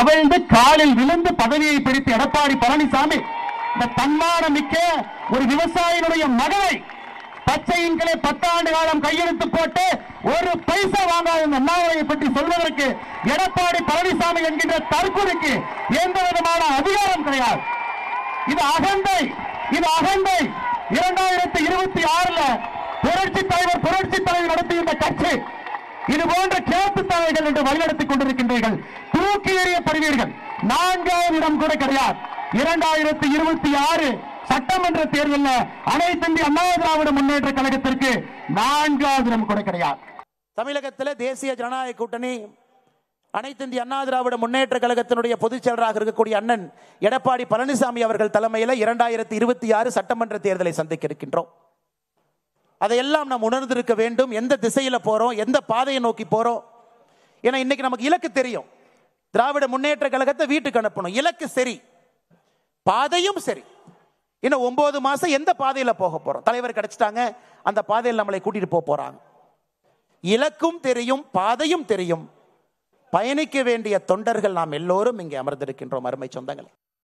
தவழ்ந்து காலில் விழுந்து பதவியை பிடித்த எடப்பாடி பழனிசாமி இந்த தன்மானம் மிக்க ஒரு விவசாயினுடைய மகனை பச்சையின்களை 10 ஆண்டு காலம் கையெழுத்து போட்டு ஒரு பைசா வாங்காத அண்ணாமலையை பற்றி சொல்வதற்கு எடப்பாடி பழனிசாமி என்கின்ற தற்கொலைக்கு எந்த விதமான அதிகாரம் கிடையாது. இது அகந்தை, இது அகந்தை. 2026 புரட்சி தலைவர் நடத்திய இந்த கட்சி இது போன்ற கேப்பு தலைகள் என்று வழிநடத்திக் கொண்டிருக்கின்றீர்கள். தூக்கி எறியப்படுவீர்கள். 4வது இடம் கூட கிடையாது. 2026 சட்டமன்ற தேர்தலில் அனைத்து இந்திய அண்ணா திராவிட முன்னேற்ற கழகத்திற்கு 4வது இடம் கூட கிடையாது. தமிழகத்தில் தேசிய ஜனநாயக கூட்டணி அனைத்து இந்திய அண்ணா திராவிட முன்னேற்ற கழகத்தினுடைய பொதுச் செயலராக இருக்கக்கூடிய அண்ணன் எடப்பாடி பழனிசாமி அவர்கள் தலைமையில் 2026 சட்டமன்ற தேர்தலை சந்திக்க இருக்கின்றோம். அதையெல்லாம் நாம் உணர்ந்திருக்க வேண்டும். எந்த திசையில போறோம், எந்த பாதையை நோக்கி போறோம். ஏன்னா இன்னைக்கு நமக்கு இலக்கு தெரியும். திராவிட முன்னேற்ற கழகத்தை வீட்டுக்கு அனுப்பணும். இலக்கு சரி, பாதையும் சரி. இன்னும் 9 மாசம் எந்த பாதையில போக போறோம்? தலைவர் கிடைச்சிட்டாங்க, அந்த பாதையில் நம்மளை கூட்டிட்டு போறாங்க. இலக்கும் தெரியும், பாதையும் தெரியும். பயணிக்க வேண்டிய தொண்டர்கள் நாம் எல்லோரும் இங்கே அமர்ந்திருக்கின்றோம். அருமை சொந்தங்களே,